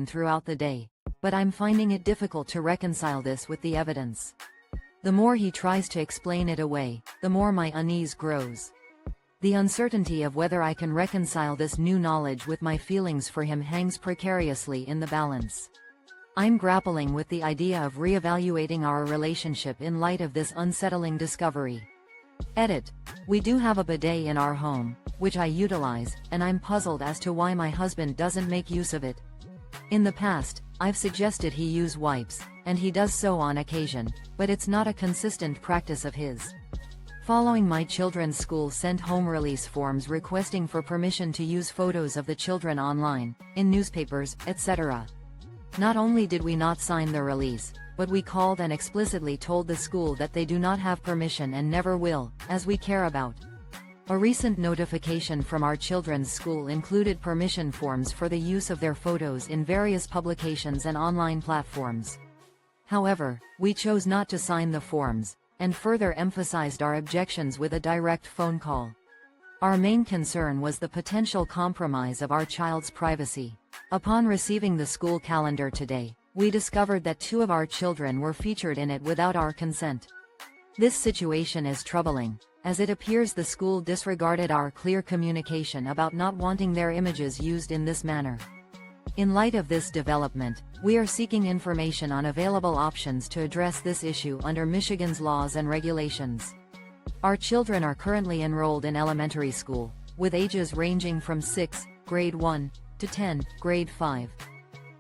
throughout the day, but I'm finding it difficult to reconcile this with the evidence. The more he tries to explain it away, the more my unease grows. The uncertainty of whether I can reconcile this new knowledge with my feelings for him hangs precariously in the balance. I'm grappling with the idea of reevaluating our relationship in light of this unsettling discovery. Edit. We do have a bidet in our home, which I utilize, and I'm puzzled as to why my husband doesn't make use of it. In the past, I've suggested he use wipes, and he does so on occasion, but it's not a consistent practice of his. Following my children's school sent home release forms requesting for permission to use photos of the children online, in newspapers, etc. Not only did we not sign the release, but we called and explicitly told the school that they do not have permission and never will, as we care about. A recent notification from our children's school included permission forms for the use of their photos in various publications and online platforms. However, we chose not to sign the forms, and further emphasized our objections with a direct phone call. Our main concern was the potential compromise of our child's privacy. Upon receiving the school calendar today, we discovered that 2 of our children were featured in it without our consent. This situation is troubling, as it appears the school disregarded our clear communication about not wanting their images used in this manner. In light of this development, we are seeking information on available options to address this issue under Michigan's laws and regulations. Our children are currently enrolled in elementary school, with ages ranging from 6, grade 1, to 10, grade 5.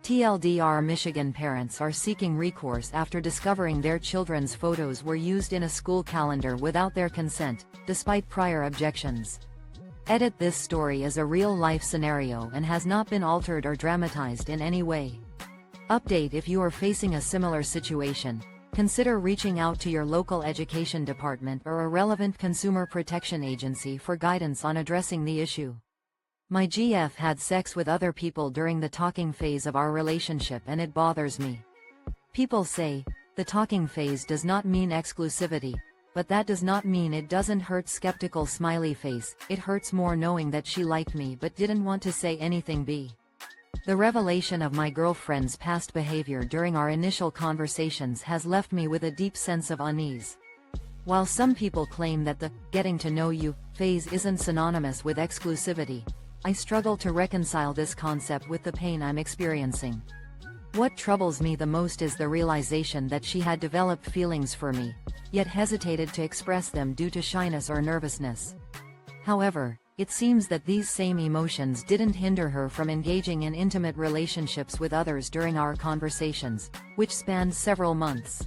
TLDR Michigan parents are seeking recourse after discovering their children's photos were used in a school calendar without their consent, despite prior objections. Edit. This story is a real-life scenario and has not been altered or dramatized in any way. Update. If you are facing a similar situation, consider reaching out to your local education department or a relevant consumer protection agency for guidance on addressing the issue. My GF had sex with other people during the talking phase of our relationship and it bothers me. People say, the talking phase does not mean exclusivity, but that does not mean it doesn't hurt. Skeptical smiley face. It hurts more knowing that she liked me but didn't want to say anything. The revelation of my girlfriend's past behavior during our initial conversations has left me with a deep sense of unease. While some people claim that the getting to know you phase isn't synonymous with exclusivity, I struggle to reconcile this concept with the pain I'm experiencing. What troubles me the most is the realization that she had developed feelings for me, yet hesitated to express them due to shyness or nervousness. However, it seems that these same emotions didn't hinder her from engaging in intimate relationships with others during our conversations, which spanned several months.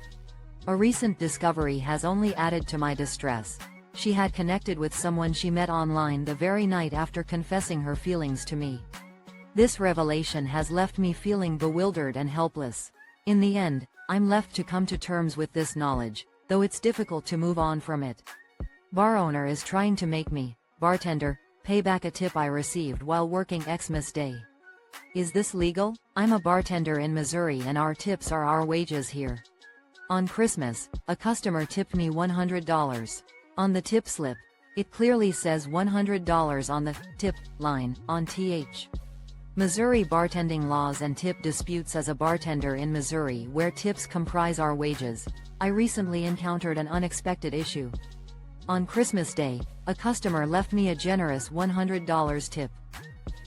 A recent discovery has only added to my distress. She had connected with someone she met online the very night after confessing her feelings to me. This revelation has left me feeling bewildered and helpless. In the end, I'm left to come to terms with this knowledge, though it's difficult to move on from it. Bar owner is trying to make me, bartender, pay back a tip I received while working Xmas Day. Is this legal? I'm a bartender in Missouri and our tips are our wages here. On Christmas, a customer tipped me $100. On the tip slip, it clearly says $100 on the tip line on th. Missouri bartending laws and tip disputes. As a bartender in Missouri where tips comprise our wages, I recently encountered an unexpected issue. On Christmas Day, a customer left me a generous $100 tip.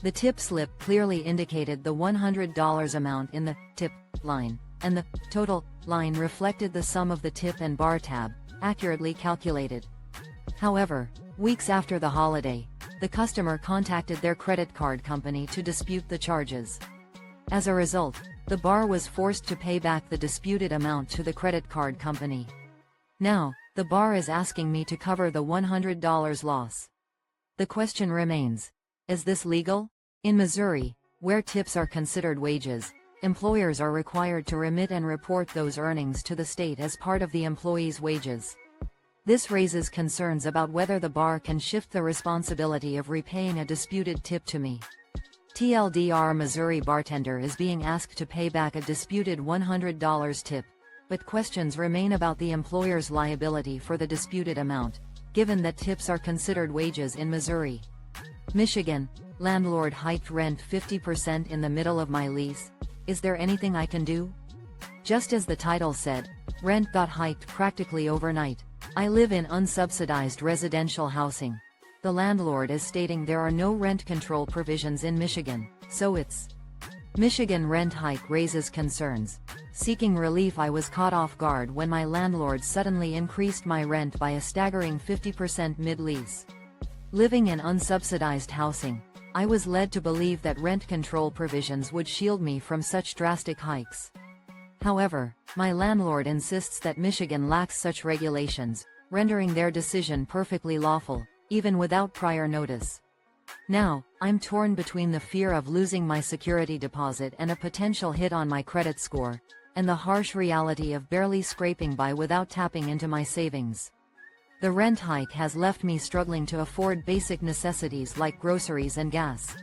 The tip slip clearly indicated the $100 amount in the tip line, and the total line reflected the sum of the tip and bar tab, accurately calculated. However, weeks after the holiday, the customer contacted their credit card company to dispute the charges. As a result, the bar was forced to pay back the disputed amount to the credit card company. Now, the bar is asking me to cover the $100 loss. The question remains, is this legal? In Missouri, where tips are considered wages, employers are required to remit and report those earnings to the state as part of the employee's wages. This raises concerns about whether the bar can shift the responsibility of repaying a disputed tip to me. TLDR Missouri bartender is being asked to pay back a disputed $100 tip, but questions remain about the employer's liability for the disputed amount, given that tips are considered wages in Missouri. Michigan, landlord hiked rent 50% in the middle of my lease. Is there anything I can do? Just as the title said, rent got hiked practically overnight. I live in unsubsidized residential housing. The landlord is stating there are no rent control provisions in Michigan, so it's Michigan rent hike raises concerns. Seeking relief, I was caught off guard when my landlord suddenly increased my rent by a staggering 50% mid-lease. Living in unsubsidized housing, I was led to believe that rent control provisions would shield me from such drastic hikes. However, my landlord insists that Michigan lacks such regulations, rendering their decision perfectly lawful, even without prior notice. Now, I'm torn between the fear of losing my security deposit and a potential hit on my credit score, and the harsh reality of barely scraping by without tapping into my savings. The rent hike has left me struggling to afford basic necessities like groceries and gas.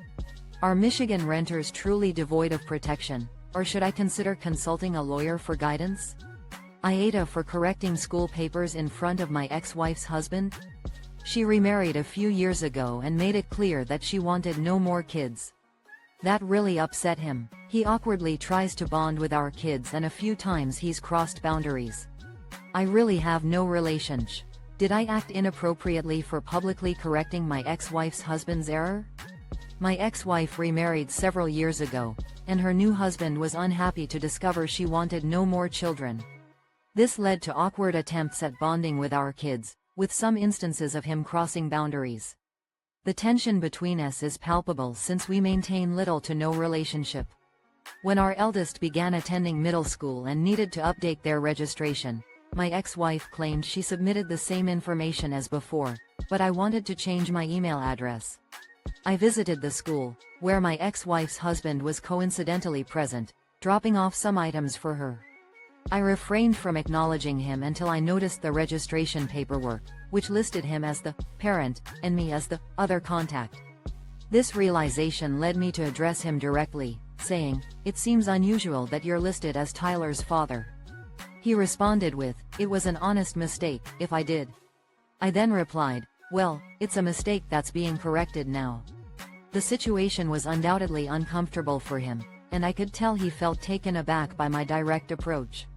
Are Michigan renters truly devoid of protection, or should I consider consulting a lawyer for guidance? AITA for correcting school papers in front of my ex-wife's husband? She remarried a few years ago and made it clear that she wanted no more kids. That really upset him. He awkwardly tries to bond with our kids, and a few times he's crossed boundaries. I really have no relationship. Did I act inappropriately for publicly correcting my ex-wife's husband's error? My ex-wife remarried several years ago, and her new husband was unhappy to discover she wanted no more children. This led to awkward attempts at bonding with our kids, with some instances of him crossing boundaries. The tension between us is palpable since we maintain little to no relationship. When our eldest began attending middle school and needed to update their registration, my ex-wife claimed she submitted the same information as before, but I wanted to change my email address. I visited the school, where my ex-wife's husband was coincidentally present, dropping off some items for her. I refrained from acknowledging him until I noticed the registration paperwork, which listed him as the parent, and me as the other contact. This realization led me to address him directly, saying, "It seems unusual that you're listed as Tyler's father." He responded with, "It was an honest mistake, if I did." I then replied, "Well, it's a mistake that's being corrected now." The situation was undoubtedly uncomfortable for him, and I could tell he felt taken aback by my direct approach.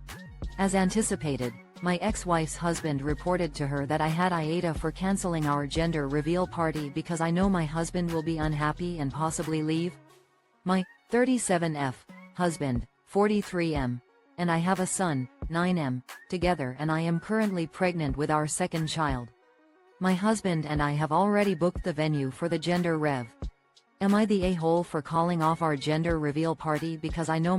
As anticipated, my ex-wife's husband reported to her that I had AITA for canceling our gender reveal party because I know my husband will be unhappy and possibly leave. My 37F husband, 43M, and I have a son, 9M, together, and I am currently pregnant with our second child. My husband and I have already booked the venue for the gender rev. Am I the a-hole for calling off our gender reveal party because I know